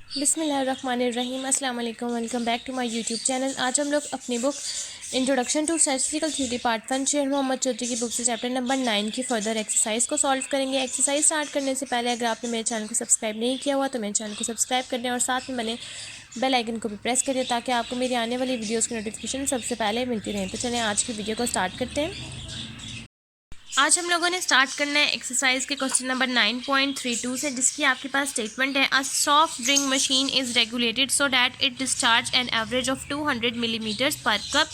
बिस्मिल्लाहिर्रहमानिर्रहीम। अस्सलाम वालेकुम, welcome back to my YouTube channel. आज हम लोग अपनी book introduction to statistical theory part 1 Sher Mohammad Chaudhary की बुक से चैप्टर नंबर 9 की फर्दर एक्सरसाइज को सॉल्व करेंगे। एक्सरसाइज स्टार्ट करने से पहले अगर आपने मेरे चैनल को सब्सक्राइब नहीं किया हुआ तो मेरे चैनल को सब्सक्राइब कर दें और साथ में बने बेल आइकन को भी प्रेस करें ताकि आपको मेरी आने वाली वीडियोज़ की नोटिफिकेशन सबसे पहले मिलती रहें। तो चलें आज की वीडियो को स्टार्ट करते हैं। आज हम लोगों ने स्टार्ट करना है एक्सरसाइज के क्वेश्चन नंबर 9.32 से, जिसकी आपके पास स्टेटमेंट है a soft drink machine is regulated so that it discharge an average of 200 millimetres per cup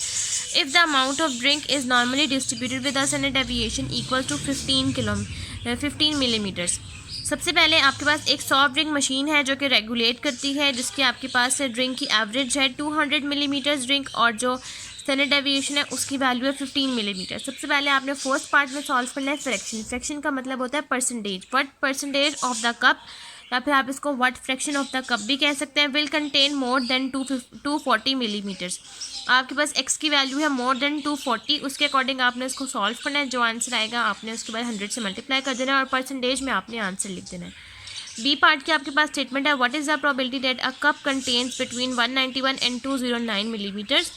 if the amount of drink is normally distributed with a standard deviation equal to 15 millimetres. सबसे पहले आपके पास एक soft drink machine है जो कि regulate करती है, जिसकी आपके पास ड्रिंक की एवरेज है 200 मिलीमीटर्स ड्रिंक और जो स्टैंडर्ड डेविएशन है उसकी वैल्यू है 15 मिलीमीटर। सबसे पहले आपने फर्स्ट पार्ट में सॉल्व करना है फ्रैक्शन। फ्रैक्शन का मतलब होता है percentage. What percentage of the cup, या फिर आप इसको what fraction of the cup भी कह सकते हैं, will contain more than 240 millimetres. आपके पास x की वैल्यू है मोर देन 240, उसके अकॉर्डिंग आपने इसको सॉल्व करना है। जो आंसर आएगा आपने उसके बाद 100 से मल्टीप्लाई कर देना है और परसेंटेज में आपने आंसर लिख देना है। बी पार्ट की आपके पास स्टेटमेंट है what is the probability that a cup contains between 191 and 209 millimetres.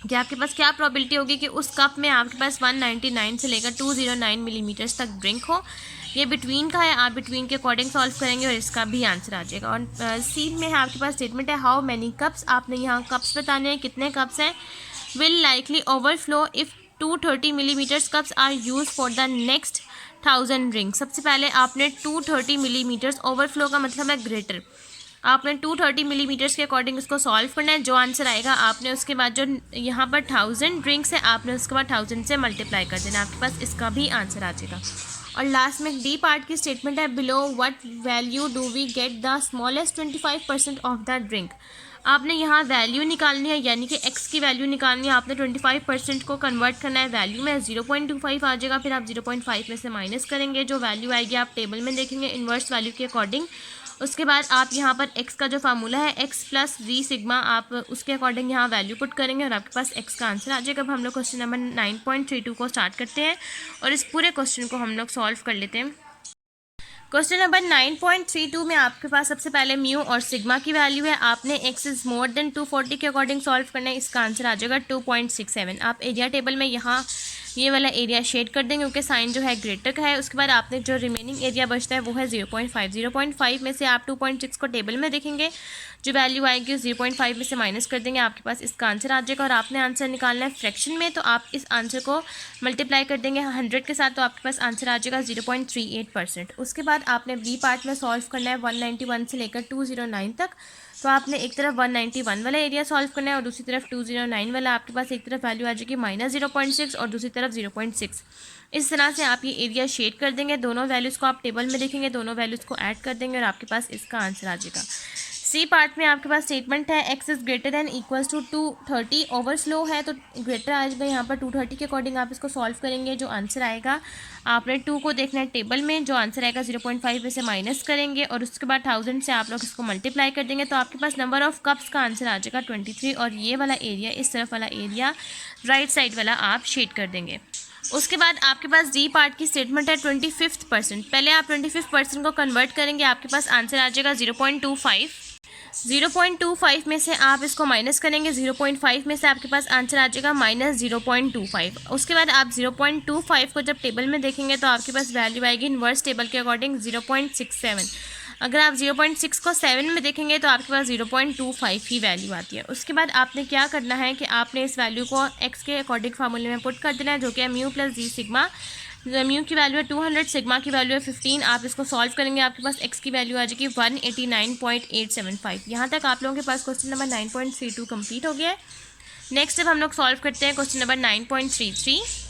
कि आपके पास क्या प्रोबेबिलिटी होगी कि उस कप में आपके पास 199 से लेकर 209 मिलीमीटर्स तक ड्रिंक हो। ये बिटवीन का है, आप बिटवीन के अकॉर्डिंग सॉल्व करेंगे और इसका भी आंसर आ जाएगा। और सी में है आपके पास स्टेटमेंट है हाउ मैनी कप्स, आपने यहाँ कप्स बताने हैं कितने कप्स हैं। Will likely overflow if 230 millimetres cups are use for the next 1000 drink. सबसे पहले आपने 230 मिलीमीटर्स, ओवरफ्लो का मतलब है ग्रेटर, आपने 230 मिलीमीटर्स के अकॉर्डिंग इसको सॉल्व करना है। जो आंसर आएगा आपने उसके बाद जो यहाँ पर 1000 ड्रिंक्स है आपने उसके बाद 1000 से मल्टीप्लाई कर देना, आपके पास इसका भी आंसर आ जाएगा। और लास्ट में डी पार्ट की स्टेटमेंट है below what value do we get the smallest 25% of the drink. आपने यहाँ वैल्यू निकालनी है, यानी कि x की वैल्यू निकालनी है। आपने 25% को कन्वर्ट करना है वैल्यू में, 0.25 आ जाएगा। फिर आप 0.5 में से माइनस करेंगे, जो वैल्यू आएगी आप टेबल में देखेंगे इन्वर्स वैल्यू के अकॉर्डिंग। उसके बाद आप यहाँ पर x का जो फार्मूला है x प्लस v सिग्मा, आप उसके अकॉर्डिंग यहाँ वैल्यू पुट करेंगे और आपके पास x का आंसर आ जाएगा। अब हम लोग क्वेश्चन नंबर 9.32 को स्टार्ट करते हैं और इस पूरे क्वेश्चन को हम लोग सॉल्व कर लेते हैं। क्वेश्चन नंबर 9.32 में आपके पास सबसे पहले म्यू और सिग्मा की वैल्यू है। आपने x इज मोर देन 240 के अकॉर्डिंग सॉल्व करना है। इसका आंसर आ जाएगा 2.67। आप एरिया टेबल में यहाँ ये वाला एरिया शेड कर देंगे क्योंकि साइन जो है ग्रेटर का है। उसके बाद आपने जो रिमेनिंग एरिया बचता है वो है 0.5। 0.5 में से आप 2.6 को टेबल में देखेंगे, जो वैल्यू आएगी उस 0.5 में से माइनस कर देंगे, आपके पास इसका आंसर आ जाएगा। और आपने आंसर निकालना है फ्रैक्शन में, तो आप इस आंसर को मल्टीप्लाई कर देंगे 100 के साथ, तो आपके पास आंसर आ जाएगा 0.38%। उसके बाद आपने बी पार्ट में सॉल्व करना है 191 से लेकर 209 तक। तो आपने एक तरफ 191 वाला एरिया सॉल्व करना है और दूसरी तरफ 209 वाला। आपके पास एक तरफ वैल्यू आ जाएगी -0.6 और दूसरी तरफ 0.6। इस तरह से आप ये एरिया शेड कर देंगे। दोनों वैल्यूज़ को आप टेबल में देखेंगे, दोनों वैल्यूज़ को ऐड कर देंगे और आपके पास इसका आंसर आ जाएगा। सी पार्ट में आपके पास स्टेटमेंट है X is greater than equals to 230। Overflow है तो ग्रेटर आ जाएगा यहाँ पर 230 के अकॉर्डिंग आप इसको सॉल्व करेंगे। जो आंसर आएगा आपने 2 को देखना है टेबल में, जो आंसर आएगा 0.5 में से माइनस करेंगे और उसके बाद 1000 से आप लोग इसको मल्टीप्लाई कर देंगे, तो आपके पास नंबर ऑफ कप्स का आंसर आ जाएगा 23। और ये वाला एरिया, इस तरफ वाला एरिया राइट साइड वाला आप शेड कर देंगे। उसके बाद आपके पास डी पार्ट की स्टेटमेंट है 25%। पहले आप 25% को कन्वर्ट करेंगे, आपके पास आंसर आ जाएगा 0.25। 0.25 में से आप इसको माइनस करेंगे, 0.5 में से आपके पास आंसर आ जाएगा -0.25। उसके बाद आप 0.25 को जब टेबल में देखेंगे तो आपके पास वैल्यू आएगी इन्वर्स टेबल के अकॉर्डिंग 0.67। अगर आप 0.6 को 7 में देखेंगे तो आपके पास 0.25 ही वैल्यू आती है। उसके बाद आपने क्या करना है कि आपने इस वैल्यू को x के अकॉर्डिंग फार्मूले में पुट कर देना है, जो कि है mu plus z sigma. Mu की वैल्यू है 200, सिग्मा की वैल्यू है 15। आप इसको सॉल्व करेंगे, आपके पास x की वैल्यू आ जाएगी 189.875। यहाँ तक आप लोगों के पास क्वेश्चन नंबर 9.32 कंप्लीट हो गया है। नेक्स्ट अब हम लोग सॉल्व करते हैं क्वेश्चन नंबर 9.33।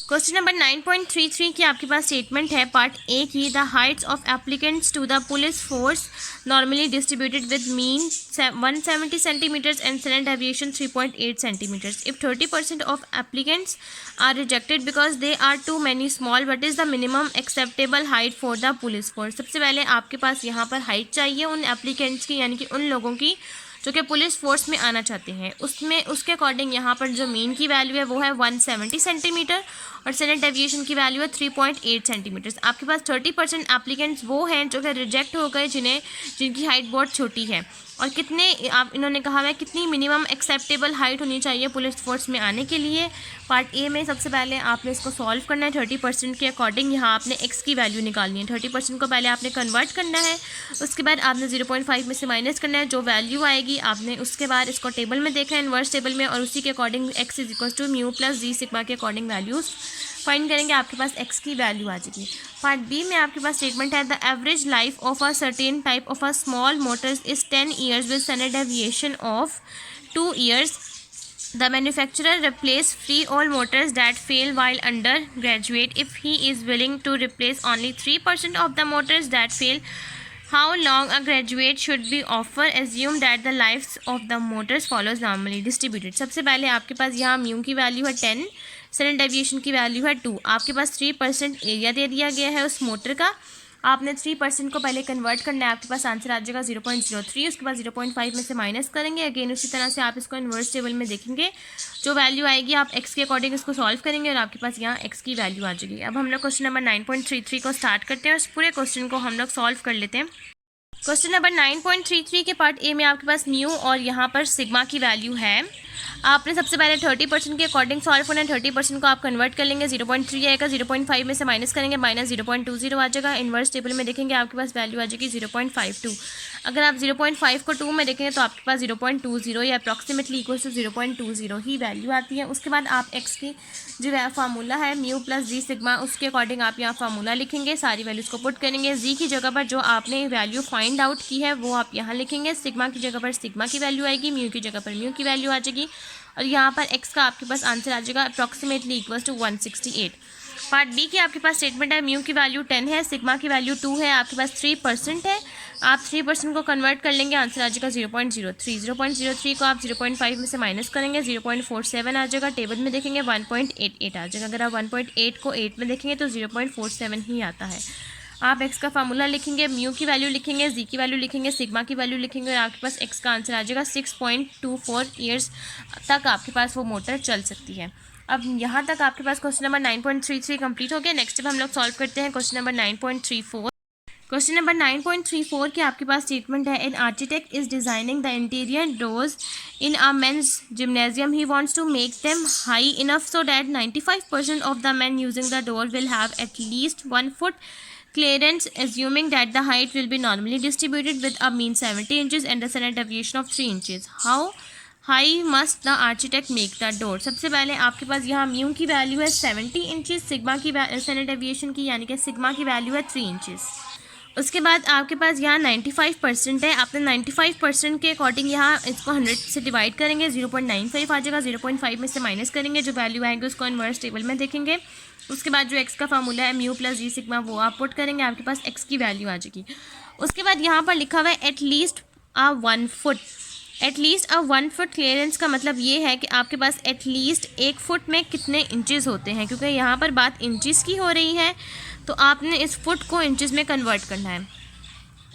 क्वेश्चन नंबर 9.33 की आपके पास स्टेटमेंट है पार्ट ए की the heights of applicants to the police force normally distributed with mean 170 centimetres and standard deviation 3.8 centimetres. If 30% of applicants are rejected because they are too many small, what is the minimum acceptable height for the police force. सबसे पहले आपके पास यहाँ पर height चाहिए उन applicants की, यानी कि उन लोगों की जो कि पुलिस फोर्स में आना चाहते हैं। उसमें उसके अकॉर्डिंग यहाँ पर जो मीन की वैल्यू है वो है 170 सेंटीमीटर और स्टैंडर्ड डेविएशन की वैल्यू है 3.8 सेंटीमीटर्स। आपके पास 30% एप्लीकेंट्स वो हैं जो कि रिजेक्ट हो गए जिनकी हाइट बहुत छोटी है। और कितने इन्होंने कहा है कितनी मिनिमम एक्सेप्टेबल हाइट होनी चाहिए पुलिस फोर्स में आने के लिए। पार्ट ए में सबसे पहले आपने इसको सॉल्व करना है 30% के अकॉर्डिंग। यहाँ आपने एक्स की वैल्यू निकालनी है। 30% को पहले आपने कन्वर्ट करना है, उसके बाद आपने 0.5 में से माइनस करना है, जो वैल्यू आएगी आपने उसके बाद इसको टेबल में देखना है, इन्वर्स टेबल में, और उसी के according X is equal to mu plus z sigma के अकॉर्डिंग वैल्यूज़ फाइंड करेंगे, आपके पास एक्स की वैल्यू आ जाएगी। पार्ट बी में आपके पास स्टेटमेंट है the average life of a certain type of a small Motors is 10 years with standard deviation of 2 years. The manufacturer replace free all motors that fail while undergraduate if he is willing to replace only 3% of the motors that fail. How long a graduate should be offer? Assume that the lives of the motors follows normally distributed. सबसे पहले आपके पास यहाँ mu की value है 10, standard deviation की value है 2, आपके पास 3% एरिया दे दिया गया है उस मोटर का। आपने 3% को पहले कन्वर्ट करना है, आपके पास आंसर आ जाएगा 0.03। उसके बाद 0.5 में से माइनस करेंगे। अगेन उसी तरह से आप इसको इन्वर्स टेबल में देखेंगे, जो वैल्यू आएगी आप एक्स के अकॉर्डिंग इसको सॉल्व करेंगे और आपके पास यहाँ एक्स की वैल्यू आ जाएगी। अब हम लोग क्वेश्चन नंबर 9.33 को स्टार्ट करते हैं और इस पूरे क्वेश्चन को हम लोग सॉल्व कर लेते हैं। क्वेश्चन नंबर 9.33 के पार्ट ए में आपके पास म्यू और यहाँ पर सिग्मा की वैल्यू है। आपने सबसे पहले 30% के अकॉर्डिंग सॉल्व करना है। 30% को आप कन्वर्ट कर लेंगे, 0.3 आएगा, 0.5 में से माइनस करेंगे, माइनस 0.20 आ जाएगा। इन्वर्स टेबल में देखेंगे आपके पास वैल्यू आ जाएगी 0.52। अगर आप 0.5 को 2 में देखेंगे तो आपके पास 0.20 या अप्रॉक्सीमेटली इक्वल टू 0.20 ही वैल्यू आती है। उसके बाद आप एक्स की जो फार्मूला है म्यू प्लस जी सिग्मा, उसके अकॉर्डिंग आप यहाँ फार्मूला लिखेंगे, सारी वैल्यूज़ को पुट करेंगे। जी की जगह पर जो आपने वैल्यू फाइंड आउट की है वो आप यहाँ लिखेंगे, सिग्मा की जगह पर सिग्मा की वैल्यू आएगी, म्यू की जगह पर म्यू की वैल्यू आ जाएगी, और यहाँ पर एक्स का आपके पास आंसर आ जाएगा approximately equal to 168। Part B की आपके पास स्टेटमेंट है म्यू की वैल्यू 10 है, सिग्मा की वैल्यू 2 है, आपके पास 3% है। आप 3% को कन्वर्ट कर लेंगे, आंसर आ जाएगा 0.03। 0.03 को आप 0.5 में से माइनस करेंगे, 0.47 आ जाएगा। टेबल में देखेंगे 1.88 आ जाएगा। अगर आप 1.8 को 8 में देखेंगे तो 0.47 ही आता है। आप एक्स का फार्मूला लिखेंगे, म्यू की वैल्यू लिखेंगे, जी की वैल्यू लिखेंगे, सिग्मा की वैल्यू लिखेंगे, और आपके पास एक्स का आंसर आ जाएगा 6.24 ईयर्स तक आपके पास वो मोटर चल सकती है। अब यहाँ तक आपके पास क्वेश्चन नंबर 9.33 कंप्लीट हो गया। नेक्स्ट अब हम लोग सॉल्व करते हैं क्वेश्चन नंबर 9.34। क्वेश्चन नंबर 9.34 के आपके पास स्टेटमेंट है an architect is designing the interior doors in a men's gymnasium. He wants to make them high enough so that 95% of the men using the door will have at least 1 foot clearance, assuming that the height will be normally distributed with a mean 70 inches and a standard deviation of 3 inches. How high must the architect make the door? सबसे पहले आपके पास यहाँ mu की value है 70 inches, sigma की standard deviation की यानी कि सिग्मा की वैल्यू है 3 इंचज़। उसके बाद आपके पास यहाँ 95% है। आपने 95% के अकॉर्डिंग यहाँ इसको 100 से डिवाइड करेंगे, 0.95 आ जाएगा। 0.5 में से माइनस करेंगे, जो वैल्यू आएगी उसको इन्वर्स टेबल में देखेंगे। उसके बाद जो एक्स का फार्मूला है म्यू प्लस जी सिग्मा वो आप पुट करेंगे, आपके पास एक्स की वैल्यू आ जाएगी। उसके बाद यहाँ पर लिखा हुआ है एटलीस्ट अ 1 फुट। एटलीस्ट अ 1 फुट क्लियरेंस का मतलब ये है कि आपके पास एटलीस्ट 1 फुट में कितने इंचेस होते हैं, क्योंकि यहाँ पर बात इंचेस की हो रही है तो आपने इस फुट को इंचेस में कन्वर्ट करना है।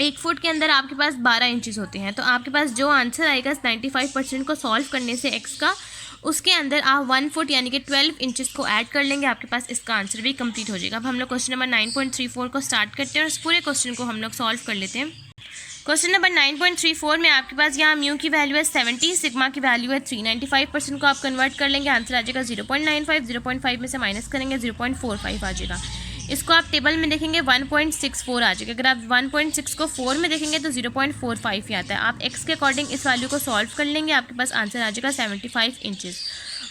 1 फुट के अंदर आपके पास 12 इंचेस होते हैं, तो आपके पास जो आंसर आएगा 95% को सॉल्व करने से एक्स का, उसके अंदर आप 1 फुट यानी कि 12 इंचेस को ऐड कर लेंगे, आपके पास इसका आंसर भी कंप्लीट हो जाएगा। अब हम लोग क्वेश्चन नंबर 9.34 को स्टार्ट करते हैं और इस पूरे क्वेश्चन को हम लोग सॉल्व कर लेते हैं। क्वेश्चन नंबर 9.34 में आपके पास यहाँ म्यू की वैल्यू है 70, सिग्मा की वैल्यू है 3। 95% को आप कन्वर्ट कर लेंगे, आंसर आ जाएगा 0.95। 0.5 में से माइनस करेंगे, 0.45 आ जाएगा। इसको आप टेबल में देखेंगे 1.64 आ जाएगा। अगर आप 1.6 को 4 में देखेंगे तो 0.45 ही आता है। आप एक्स के अकॉर्डिंग इस वैल्यू को सॉल्व कर लेंगे, आपके पास आंसर आ जाएगा 75 इंचेस।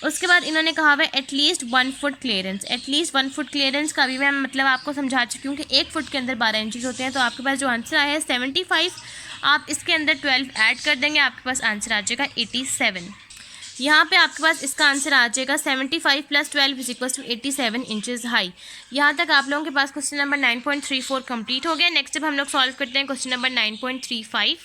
उसके बाद इन्होंने कहा है at least 1 foot clearance. At least 1 foot clearance का भी मैं मतलब आपको समझा चुकी हूँ कि 1 फुट के अंदर 12 इंचेस होते हैं, तो आपके पास जो आंसर आया है 75, आप इसके अंदर 12 ऐड कर देंगे, आपके पास आंसर आ जाएगा 87। यहाँ पे आपके पास इसका आंसर आ जाएगा 75 + 12 = 87 इंचेस हाई। यहाँ तक आप लोगों के पास क्वेश्चन नंबर 9.34 कंप्लीट हो गया। नेक्स्ट अब हम लोग सॉल्व करते हैं क्वेश्चन नंबर 9.35।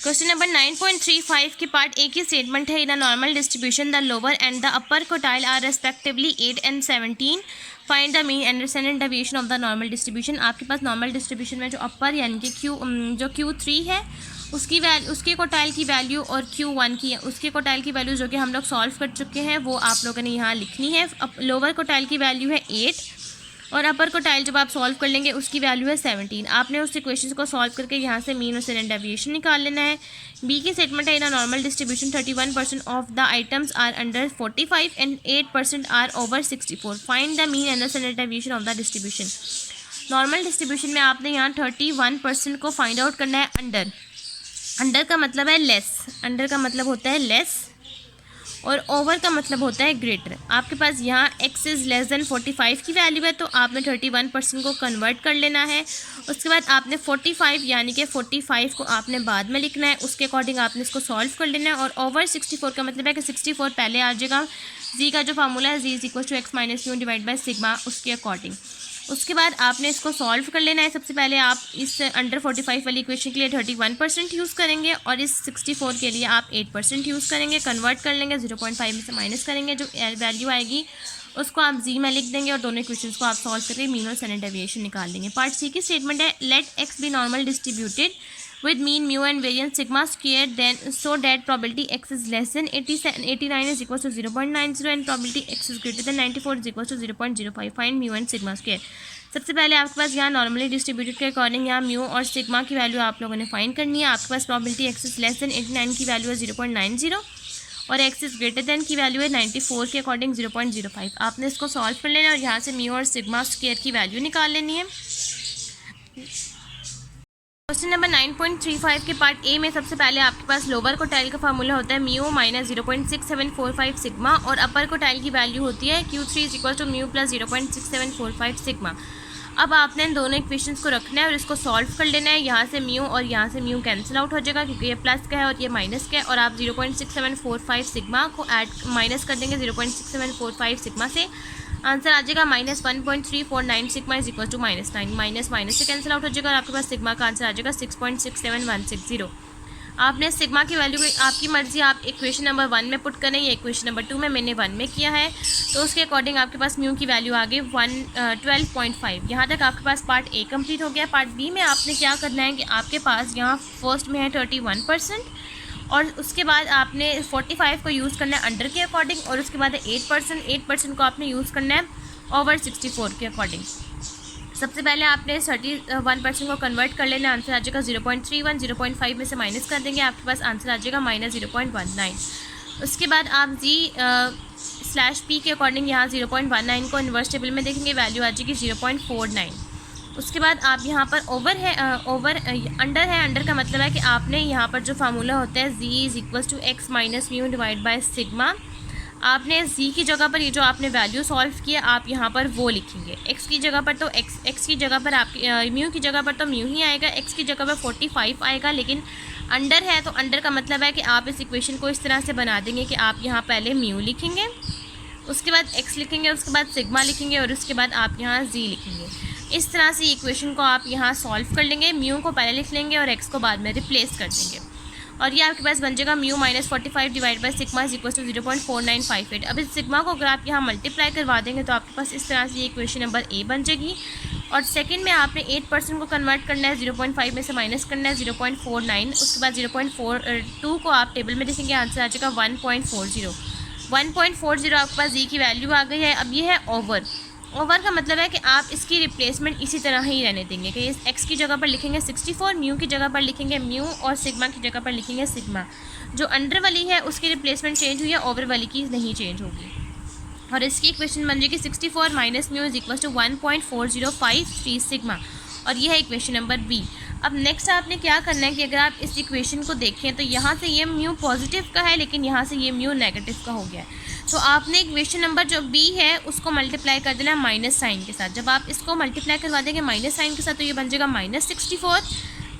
क्वेश्चन नंबर 9.35 की पार्ट ए की स्टेटमेंट है in a normal distribution the lower and the upper quartile are respectively 8 and 17। Find the mean and standard deviation of the normal distribution. आपके पास normal distribution में जो अपर यानी कि जो Q3 है उसके कोटाइल की वैल्यू और Q1 की उसके कोटाइल की वैल्यू जो कि हम लोग सॉल्व कर चुके हैं वो आप लोगों ने यहाँ लिखनी है। अब लोअर कोटाइल की वैल्यू है 8 और अपर कोटाइल जब आप सॉल्व कर लेंगे उसकी वैल्यू है 17। आपने उस इक्वेशन को सॉल्व करके यहाँ से मीन और स्टैंडर्ड डेविएशन निकाल लेना है। बी की स्टेटमेंट है, in a normal distribution 31% of the items are under 45 and 8% are over 64। Find the mean and the standard deviation of the distribution. Normal distribution में आपने यहाँ 31% को फाइंड आउट करना है अंडर। अंडर का मतलब है लेस, अंडर का मतलब होता है लेस और ओवर का मतलब होता है ग्रेटर। आपके पास यहाँ x इज़ लेस देन 45 की वैल्यू है तो आपने 31% को कन्वर्ट कर लेना है। उसके बाद आपने 45 यानी कि 45 को आपने बाद में लिखना है, उसके अकॉर्डिंग आपने इसको सॉल्व कर लेना है। और ओवर 64 का मतलब है कि 64 पहले आ जाएगा। जी का जो फार्मूला है z is equal to x minus mu divide by sigma, उसके अकॉर्डिंग। उसके बाद आपने इसको सॉल्व कर लेना है। सबसे पहले आप इस अंडर 45 वाली इक्वेशन के लिए 31% यूज़ करेंगे और इस 64 के लिए आप 8% यूज़ करेंगे। कन्वर्ट कर लेंगे, 0.5 में से माइनस करेंगे, जो वैल्यू आएगी उसको आप जी में लिख देंगे और दोनों इक्वेशंस को आप सॉल्व करके मीन और स्टैंडर्ड डेविएशन निकाल लेंगे। पार्ट सी की स्टेटमेंट है, let X be normal distributed with mean mu and variance sigma square then so that probability x is less than 89 is equals to 0.90 and probability x is greater than 94 is equals to 0.05. find mu and sigma square। सबसे पहले आपके पास यहाँ normally distributed के according यहाँ mu और sigma की value आप लोगों ने फाइंड करनी है। आपके पास probability x is less than 89 की वैल्यू है 0.90 और x इज ग्रेटर देन की वैल्यू है 94 के अकॉर्डिंग 0.05। आपने इसको सॉल्व कर लेना और यहाँ से म्यू और सिग्मा स्क्वायर की वैल्यू निकाल लेनी है। क्वेश्चन नंबर 9.35 के पार्ट ए में सबसे पहले आपके पास लोअर कोटाइल का फार्मूला होता है म्यू माइनस 0.6745 सिग्मा और अपर कोटाइल की वैल्यू होती है Q3 is equal to mu plus 0.6745 sigma. अब आपने इन दोनों इक्वेशंस को रखना है और इसको सॉल्व कर लेना है। यहाँ से म्यू और यहाँ से म्यू कैंसिल आउट हो जाएगा क्योंकि ये प्लस का है और ये माइनस का है और आप 0.6745 सिग्मा को ऐड माइनस कर देंगे 0.6745 सिग्मा से। आंसर आ जाएगा -1.349 sigma is equal to -9। Minus minus से कैंसिल आउट हो जाएगा और आपके पास सिग्मा का आंसर आ जाएगा 6.67160। आपने सिग्मा की वैल्यू आपकी मर्जी, आप इक्वेशन नंबर 1 में पुट करें या इक्वेशन नंबर 2 में, मैंने 1 में किया है तो उसके अकॉर्डिंग आपके पास म्यू की वैल्यू आ गई 12.5। यहाँ तक आपके पास पार्ट ए कंप्लीट हो गया। पार्ट बी में आपने क्या करना है कि आपके पास यहाँ फर्स्ट में है 31% और उसके बाद आपने 45 को यूज़ करना है अंडर के अकॉर्डिंग और उसके बाद 8% को आपने यूज़ करना है ओवर 64 के अकॉर्डिंग। सबसे पहले आपने 31% को कन्वर्ट कर लेना, आंसर आ जाएगा 0.31। 0.5 में से माइनस कर देंगे, आपके पास आंसर आ जाएगा -0.19। उसके बाद आप जी/P के अकॉर्डिंग यहाँ 0.19 को इन्वर्स टेबल में देखेंगे, वैल्यू आ जाएगी 0.49। उसके बाद आप यहाँ पर अंडर है, अंडर का मतलब है कि आपने यहाँ पर जो फार्मूला होता है z is equals to x minus mu divide by sigma, आपने z की जगह पर ये जो आपने वैल्यू सॉल्व किया आप यहाँ पर वो लिखेंगे। x की जगह पर तो x की जगह पर आपकी म्यू की जगह पर तो म्यू ही आएगा, x की जगह पर 45 आएगा, लेकिन अंडर है तो अंडर का मतलब है कि आप इस इक्वेशन को इस तरह से बना देंगे कि आप यहाँ पहले म्यू लिखेंगे, उसके बाद x लिखेंगे, उसके बाद सिग्मा लिखेंगे और उसके बाद आप यहाँ z लिखेंगे। इस तरह से इक्वेशन को आप यहाँ सॉल्व कर लेंगे। म्यू को पहले लिख लेंगे और x को बाद में रिप्लेस कर देंगे और ये आपके पास बन जाएगा mu minus 45 divide by sigma is equal to 0.4958। अब इस सिग्मा को अगर आप यहाँ मल्टीप्लाई करवा देंगे तो आपके पास इस तरह से ये इक्वेशन नंबर ए बन जाएगी। और सेकंड में आपने 8% को कन्वर्ट करना है, 0.5 में से माइनस करना है 0.49, उसके बाद 0.42 को आप टेबल में देखेंगे, आंसर आ जाएगा 1.40। 1.40 आपके पास जी की वैल्यू आ गई है। अब ये है ओवर का मतलब है कि आप इसकी रिप्लेसमेंट इसी तरह ही रहने देंगे कि इस x की जगह पर लिखेंगे 64, म्यू की जगह पर लिखेंगे म्यू और सिग्मा की जगह पर लिखेंगे सिग्मा। जो अंडर वाली है उसकी रिप्लेसमेंट चेंज हुई है, ओवर वाली की नहीं चेंज होगी और इसकी इक्वेशन बन जाएगी 64 minus mu is equal to 1.4053 sigma और ये है इक्वेशन नंबर बी। अब नेक्स्ट आपने क्या करना है कि अगर आप इस इक्वेशन को देखें तो यहाँ से ये म्यू पॉजिटिव का है लेकिन यहाँ से ये म्यू नेगेटिव का हो गया है, तो आपने इक्वेशन नंबर जो बी है उसको मल्टीप्लाई कर देना माइनस साइन के साथ। जब आप इसको मल्टीप्लाई करवा देंगे माइनस साइन के साथ तो ये बन जाएगा -64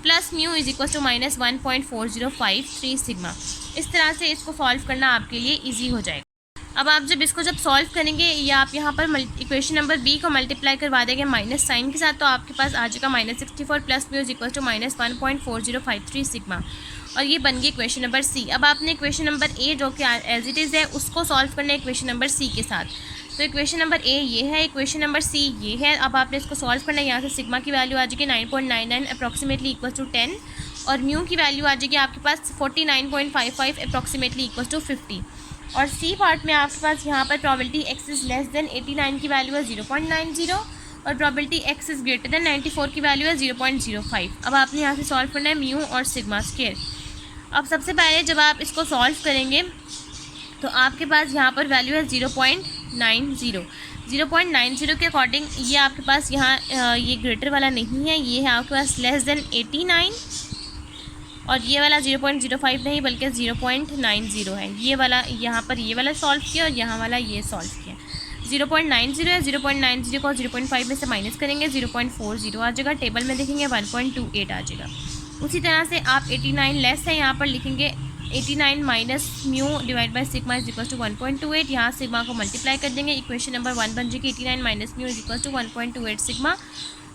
plus mu is equal to -1.4053 sigma. इस तरह से इसको सॉल्व करना आपके लिए ईजी हो जाएगा। अब आप जब सॉल्व करेंगे या आप यहाँ पर इक्वेशन नंबर बी को मल्टीप्लाई करवा देंगे माइनस साइन के साथ तो आपके पास आ जाएगा -64 plus mu is equal to -1.4053 sigma और ये बन गई इक्वेशन नंबर सी। अब आपने इक्वेशन नंबर ए जो कि एज इट इज़ है उसको सॉल्व करना है इक्वेशन नंबर सी के साथ। तो इक्वेशन नंबर ए ये है, इक्वेशन नंबर सी ये है। अब आपने इसको सॉल्व करना है। यहाँ से सिग्मा की वैल्यू आ जाएगी 9.99 अप्रॉक्सीमेटली इक्वल टू 10 और म्यू की वैल्यू आ जाएगी आपके पास 49.55 अप्रॉक्सीमेटली इक्वल टू 50। और सी पार्ट में आपके पास यहाँ पर probability x is less than 89 की वैल्यू है 0.90 और probability x is greater than 94 की वैल्यू है 0.05। अब आपने यहाँ से सॉल्व करना है म्यू और सिग्मा स्क्वायर। अब सबसे पहले जब आप इसको सॉल्व करेंगे तो आपके पास यहाँ पर वैल्यू है 0.90 के अकॉर्डिंग ये आपके पास यहाँ ये ग्रेटर वाला नहीं है, ये है आपके पास लेस देन 89 और ये वाला 0.05 नहीं बल्कि 0.90 है। ये वाला यहाँ पर ये वाला सॉल्व किया और यहाँ वाला ये सॉल्व किया। 0.90 है, 0.90 को 0.5 में से माइनस करेंगे 0.40 आ जाएगा। टेबल में देखेंगे 1.28 आ जाएगा। उसी तरह से आप 89 लेस है, यहाँ पर लिखेंगे 89 minus mu divide by sigma is equal to 1.28। यहाँ सिग्मा को मल्टीप्लाई कर देंगे, इक्वेशन नंबर 1 बन जाएगी 89 minus mu is equal to 1.28 sigma.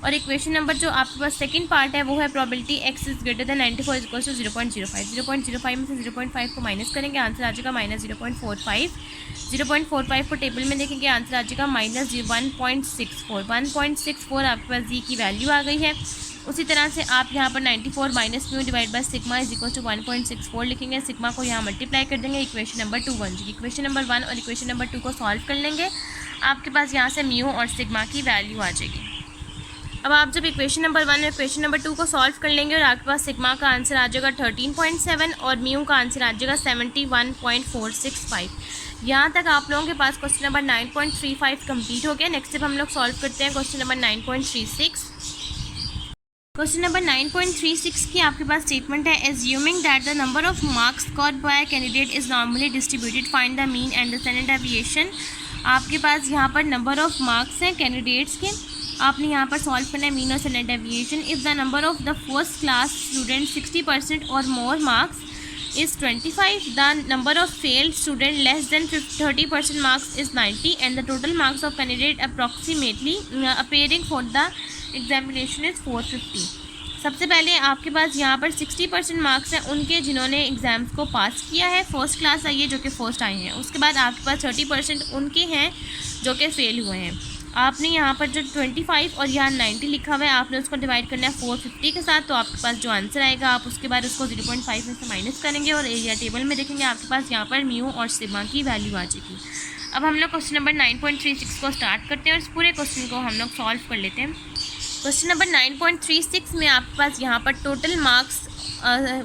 और इक्वेशन नंबर जो आपके पास सेकंड पार्ट है वो है probability X is greater than 94 is equal to 0.05 में से 0.5 को माइनस करेंगे, आंसर आ जाएगा माइनस 0.45। 0.45 को टेबल में देखेंगे, आंसर आ जाएगा माइनस 1.64 आपके पास जी की वैल्यू आ गई है। उसी तरह से आप यहाँ पर 94 minus mu divide by sigma is equal to 1.64 लिखेंगे, सिग्मा को यहाँ मल्टीप्लाई कर देंगे, इक्वेशन नंबर 2 बन जाएगी। इक्वेशन नंबर 1 और इक्वेशन नंबर 2 को सॉल्व कर लेंगे, आपके पास यहाँ से म्यू और सिग्मा की वैल्यू आ जाएगी। अब आप जब इक्वेशन नंबर 1 और इक्वेशन नंबर 2 को सॉल्व कर लेंगे और आपके पास सिग्मा का आंसर आ जाएगा 13.7 और म्यू का आंसर आ जाएगा 71.465। यहाँ तक आप लोगों के पास क्वेश्चन नंबर 9.35 कंप्लीट हो गया। नेक्स्ट जब हम लोग सॉल्व करते हैं क्वेश्चन नंबर 9.36। क्वेश्चन नंबर 9.36 की आपके पास स्टेटमेंट है, assuming that the number of marks scored by candidate is normally distributed, find the mean and the standard deviation. आपके पास यहाँ पर नंबर ऑफ मार्क्स हैं कैंडिडेट्स के, आपने यहाँ पर सॉल्व करना है मीन और standard deviation. If the number of the first class student 60% और more marks is 25, the number of failed student less than 30% marks is 90 and the total marks of candidate approximately appearing for the examination is 450। सबसे पहले आपके पास यहाँ पर 60% marks हैं उनके जिन्होंने एग्ज़ाम्स को पास किया है, फर्स्ट क्लास आई है जो कि फर्स्ट आए हैं। उसके बाद आपके पास 30% उनके हैं जो कि फ़ेल हुए हैं। आपने यहाँ पर जो 25 और यहाँ 90 लिखा हुआ है आपने उसको डिवाइड करना है 450 के साथ, तो आपके पास जो आंसर आएगा आप उसके बाद उसको 0.5 में से माइनस करेंगे और एरिया टेबल में देखेंगे आपके पास यहाँ पर म्यू और सिग्मा की वैल्यू आ जाएगी। अब हम लोग क्वेश्चन नंबर 9.36 को स्टार्ट करते हैं और इस पूरे क्वेश्चन को हम लोग सॉल्व कर लेते हैं। क्वेश्चन नंबर 9.36 में आपके पास यहाँ पर टोटल मार्क्स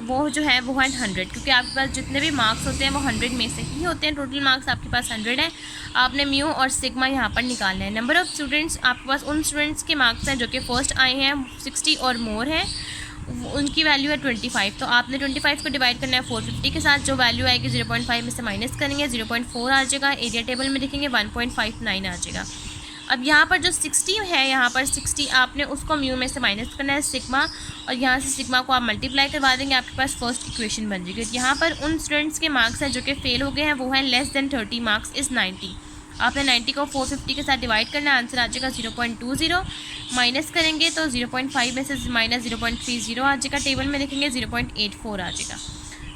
वो जो है वो है 100, क्योंकि आपके पास जितने भी मार्क्स होते हैं वो 100 में से ही होते हैं। टोटल मार्क्स आपके पास 100 है। आपने म्यू और सिग्मा यहाँ पर निकालना है। नंबर ऑफ़ स्टूडेंट्स आपके पास उन स्टूडेंट्स के मार्क्स हैं जो कि फर्स्ट आए हैं, 60 और मोर हैं, उनकी वैल्यू है 25। तो आपने 25 को डिवाइड करना है 450 के साथ, जो वैल्यू आएगी 0.5 में से माइनस करेंगे 0.4 आ जाएगा। एरिया टेबल में देखेंगे 1.59 आ जाएगा। अब यहाँ पर जो 60 है, यहाँ पर 60 आपने उसको म्यू में से माइनस करना है सिग्मा, और यहाँ से सिग्मा को आप मल्टीप्लाई करवा देंगे, आपके पास फर्स्ट इक्वेशन बन जाएगी। यहाँ पर उन स्टूडेंट्स के मार्क्स हैं जो कि फेल हो गए हैं वो हैं लेस देन 30 मार्क्स इज़ 90। आपने 90 को 450 के साथ डिवाइड करना है, आंसर आ जाएगा 0.20। माइनस करेंगे तो 0.5 में से माइनस 0.30 आ जाएगा। टेबल में देखेंगे 0.84 आ जाएगा।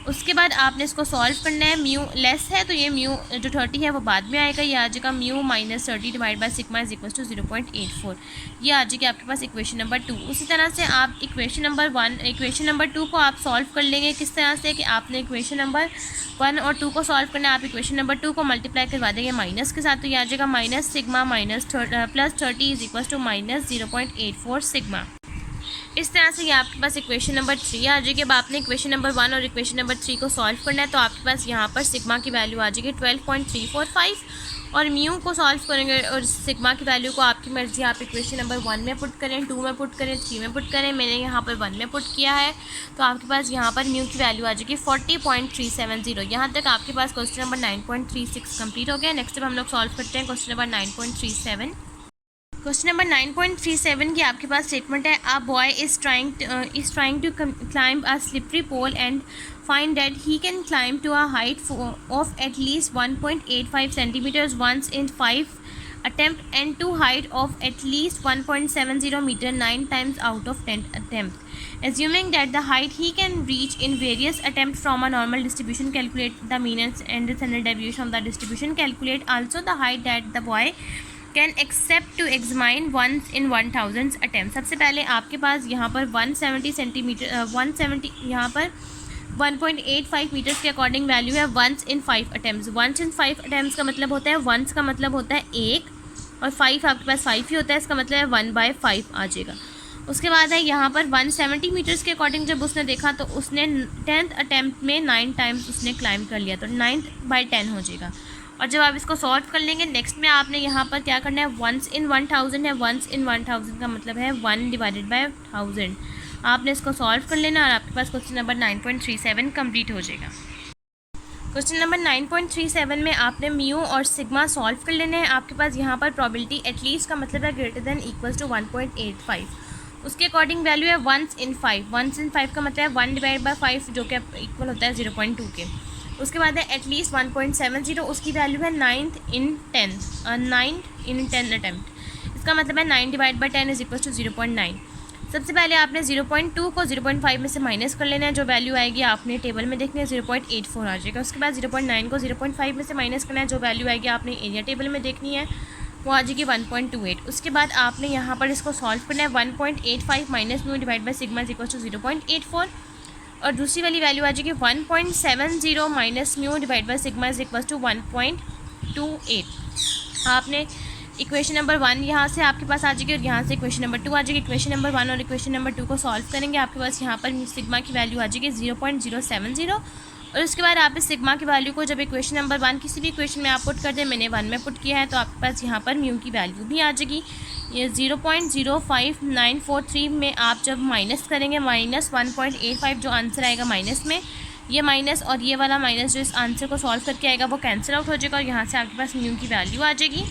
उसके बाद आपने इसको सॉल्व करना है। म्यू लेस है तो ये म्यू जो 30 है वो बाद में आएगा, ये आ जाएगा mu minus 30 divide by sigma is equal to 0.84। ये आ जाएगी आपके पास इक्वेशन नंबर 2। उसी तरह से आप इक्वेशन नंबर 1 इक्वेशन नंबर 2 को आप सॉल्व कर लेंगे। किस तरह से कि आपने इक्वेशन नंबर 1 और 2 को सॉल्व करना है, आप इक्वेशन नंबर 2 को मल्टीप्लाई करवा देंगे माइनस के साथ, तो ये आ जाएगा minus sigma minus plus 30 is equal to minus 0.84 sigma. इस तरह से ये आपके पास इक्वेशन नंबर 3 आ जाएगी। अब आपने इक्वेशन नंबर 1 और इक्वेशन नंबर 3 को सॉल्व करना है, तो आपके पास यहाँ पर सिग्मा की वैल्यू आ जाएगी 12.345 और म्यू को सॉल्व करेंगे और सिग्मा की वैल्यू को आपकी मर्ज़ी, आप इक्वेशन नंबर 1 में पुट करें, 2 में पुट करें, 3 में पुट करें। मैंने यहाँ पर 1 में पुट किया है, तो आपके पास यहाँ पर म्यू की वैल्यू आ जाएगी 40.370। यहाँ तक आपके पास क्वेश्चन नंबर 9.36 कंप्लीट हो गया। नेक्स्ट अब हम लोग सॉल्व करते हैं क्वेश्चन नंबर 9.37। क्वेश्चन नंबर 9.37 की आपके पास स्टेटमेंट है, a boy is trying to climb a slippery pole and find that he can climb to a height of at least 1.85 centimeters once in 5 attempt and to height of at least 1.70 meter 9 times out of 10 attempts. Assuming that the height he can reach in various attempts from a normal distribution, calculate the mean and the standard deviation of the distribution. Calculate also the height that the boy can except to examine once in 1000 attempt. सबसे पहले आपके पास यहाँ पर 170 centimetre 170 यहाँ पर 1.85 metres के according value है once in 5 attempts. Once in 5 attempts का मतलब होता है, वंस का मतलब होता है एक, और 5 आपके पास 5 ही होता है, इसका मतलब है 1/5 आ जाएगा. उसके बाद है यहाँ पर 170 मीटर्स के अकॉर्डिंग जब उसने देखा तो उसने 10th अटैम्प्ट में 9 टाइम्स उसने क्लाइंब कर लिया, तो 9/10 हो जाएगा. और जब आप इसको सॉल्व कर लेंगे, नेक्स्ट में आपने यहाँ पर क्या करना है, वंस इन 1000 है, वंस इन 1000 का मतलब है 1/1000. आपने इसको सॉल्व कर लेना और आपके पास क्वेश्चन नंबर 9.37 कंप्लीट हो जाएगा. क्वेश्चन नंबर 9.37 में आपने म्यू और सिग्मा सॉल्व कर लेने हैं. आपके पास यहाँ पर प्रोबेबिलिटी एटलीस्ट का मतलब है ग्रेटर देन इक्वल्स टू 1.85. उसके अकॉर्डिंग वैल्यू है वंस इन 5. वंस इन 5 का मतलब है 1/5 जो कि इक्वल होता है 0.2 के. उसके बाद है एटलीस्ट 1.70, उसकी वैल्यू है 9th in 10 अटैम्प्ट. इसका मतलब है 9/10 इज इक्वल टू 0.9. सबसे पहले आपने 0.2 को 0.5 में से माइनस कर लेना है. जो वैल्यू आएगी आपने टेबल में देखनी है 0.84 आ जाएगा. उसके बाद 0.9 को 0.5 में से माइनस करना है. जो वैल्यू आएगी आपने एरिया टेबल में देखनी है, वो आ जाएगी 1.28. उसके बाद आपने यहाँ पर इसको सॉल्व करना है. 1.85 minus mu divide by sigma is equal to 0.84. और दूसरी वाली वैल्यू आ जाएगी 1.70 minus mu divide by sigma is equal to 1.28. आपने इक्वेशन नंबर 1 यहाँ से आपके पास आ जाएगी और यहाँ से इक्वेशन नंबर 2 आ जाएगी. इक्वेशन नंबर 1 और इक्वेशन नंबर 2 को सॉल्व करेंगे. आपके पास यहाँ पर सिग्मा की वैल्यू आ जाएगी 0.070. और उसके बाद आप इस सिग्मा की वैल्यू को जब इक्वेशन नंबर 1 किसी भी इक्वेशन में आप पुट कर दें, मैंने 1 में पुट किया है, तो आपके पास यहाँ पर म्यू की वैल्यू भी आ जाएगी. ये 0.05943 में आप जब माइनस करेंगे, माइनस 1.85 जो आंसर आएगा माइनस में, ये माइनस और ये वाला माइनस जो इस आंसर को सॉल्व करके आएगा वो कैंसिल आउट हो जाएगा. और यहाँ से आपके पास म्यू की वैल्यू आ जाएगी.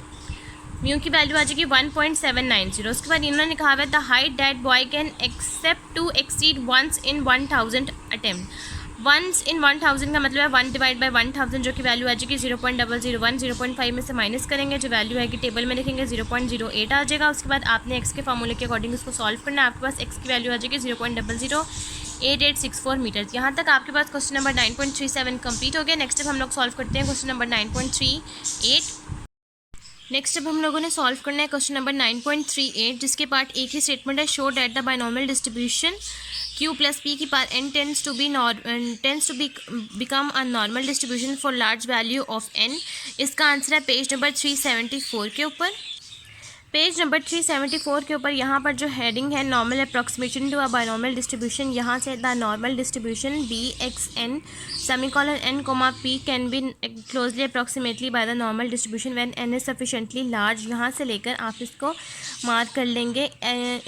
म्यू की वैल्यू आ जाएगी 1.790. उसके बाद इन्होंने कहा है the height that boy can except to exceed once in 1000 attempt. Once in 1000 का मतलब है 1/1000 जो कि वैल्यू आ जाएगी 0.001. 0.5 में से माइनस करेंगे, जो वैल्यू आएगी टेबल में लिखेंगे 0.08 आ जाएगा. उसके बाद आपने एक्स के फार्मूले के अकॉर्डिंग इसको सॉल्व करना है. आपके पास एक्स की वैल्यू आ जाएगी 0.008864 मीटर्स. यहाँ तक आपके पास क्वेश्चन नंबर 9.37 कंप्लीट हो गया. नेक्स्ट अब हम लोग सॉल्व करते हैं क्वेश्चन नंबर 9.38. नेक्स्ट अब हम लोगों ने सॉल्व करना है क्वेश्चन नंबर 9.38, जिसके पार्ट एक ही स्टेटमेंट है. Show that the binomial distribution q plus p की power n tends to become a normal distribution for large value of n. इसका आंसर है पेज नंबर 374 के ऊपर. पेज नंबर 374 के ऊपर यहाँ पर जो हेडिंग है normal approximation to a binomial distribution, यहाँ से the normal distribution bxn semicolon n comma p can be closely approximately by the normal distribution when n is sufficiently large. यहाँ से लेकर आप इसको मार्क कर लेंगे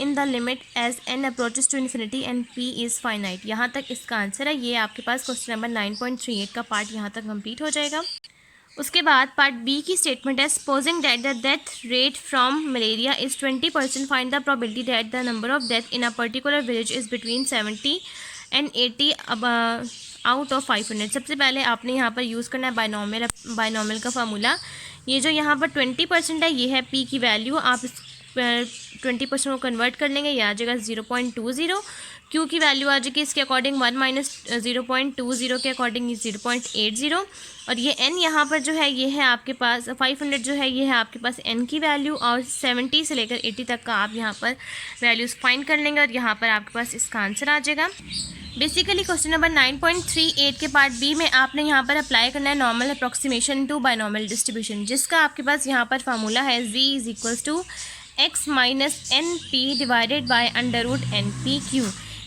in the limit as n approaches to infinity and p is finite. यहाँ तक इसका आंसर है. ये आपके पास क्वेश्चन नंबर 9.38 का पार्ट यहाँ तक कंप्लीट हो जाएगा. उसके बाद पार्ट बी की स्टेटमेंट है supposing that the death rate from malaria is 20%, find the probability that the number of death in a particular village is between 70 and 80 out of 500. सबसे पहले आपने यहाँ पर यूज़ करना है बायनॉमियल का फार्मूला. ये जो यहाँ पर 20% है, ये है पी की वैल्यू. आप इस 20% को कन्वर्ट कर लेंगे, ये आ जाएगा 0.20. क्यू की वैल्यू आ जाएगी इसके अकॉर्डिंग 1 माइनस 0.20 के अकॉर्डिंग 0.80. और ये n यहाँ पर जो है ये है आपके पास 500 जो है ये है आपके पास n की वैल्यू. और 70 से लेकर 80 तक का आप यहाँ पर वैल्यूज़ फाइंड कर लेंगे और यहाँ पर आपके पास इसका आंसर आ जाएगा. बेसिकली क्वेश्चन नंबर 9.38 के पार्ट बी में आपने यहाँ पर अप्लाई करना है normal approximation to binomial distribution, जिसका आपके पास यहाँ पर फार्मूला है z is equals to x minus N P divided by √NPQ.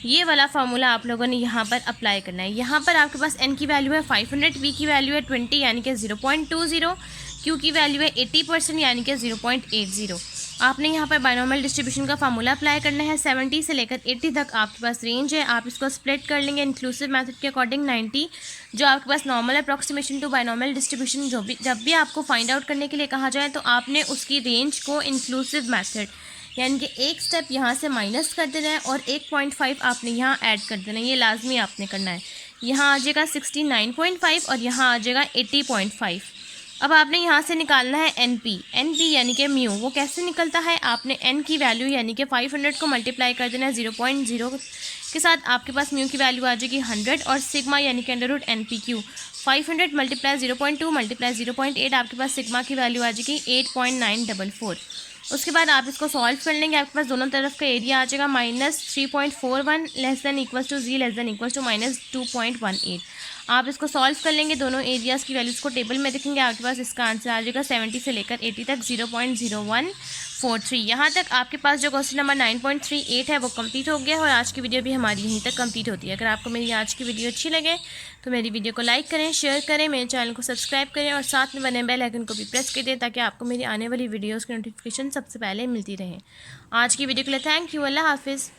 ये वाला फार्मूला आप लोगों ने यहाँ पर अप्लाई करना है. यहाँ पर आपके पास n की वैल्यू है 500, p की वैल्यू है 20 यानी कि 0.20, q की वैल्यू है 80% यानी कि 0.80. आपने यहाँ पर बायनॉमियल डिस्ट्रीब्यूशन का फार्मूला अप्लाई करना है. 70 से लेकर 80 तक आपके पास रेंज है. आप इसको स्प्लिट कर लेंगे इंक्लूसिव मेथड के अकॉर्डिंग 90. जो आपके पास normal approximation to binomial distribution जब भी आपको फाइंड आउट करने के लिए कहा जाए तो आपने उसकी रेंज को इंक्लूसिव मेथड यानी कि एक स्टेप यहाँ से माइनस कर देना है और 1.5 आपने यहाँ ऐड कर देना है. ये लाजमी आपने करना है. यहाँ आ जाएगा 69.5 और यहाँ आ जाएगा 80.5. अब आपने यहाँ से निकालना है एन पी यानी कि म्यू। वो कैसे निकलता है, आपने एन की वैल्यू यानी कि 500 को मल्टीप्लाई कर देना है 0.0 के साथ, आपके पास म्यू की वैल्यू आ जाएगी 100, और सिग्मा यानी कि under root N P Q 500 multiply 0.2 multiply 0.8, आपके पास सिग्मा की वैल्यू आ जाएगी 8.944। उसके बाद आप इसको सॉल्व कर लेंगे, आपके पास दोनों तरफ का एरिया आ जाएगा -3.41 less than equal to Z less than equal to -2.18। आप इसको सॉल्व कर लेंगे, दोनों एरियाज़ की वैल्यूज़ को टेबल में देखेंगे, आपके पास इसका आंसर आ जाएगा 70 से लेकर 80 तक 0.0143। यहाँ तक आपके पास जो क्वेश्चन नंबर 9.38 है वो कंप्लीट हो गया है, और आज की वीडियो भी हमारी यहीं तक कंप्लीट होती है। अगर आपको मेरी आज की वीडियो अच्छी लगे तो मेरी वीडियो को लाइक करें, शेयर करें, मेरे चैनल को सब्सक्राइब करें, और साथ में बने बेल आइकन को भी प्रेस कर दें ताकि आपको मेरी आने वाली वीडियोज़ की नोटिफिकेशन सबसे पहले मिलती रहे। आज की वीडियो के लिए थैंक यू। अल्लाह हाफिज़।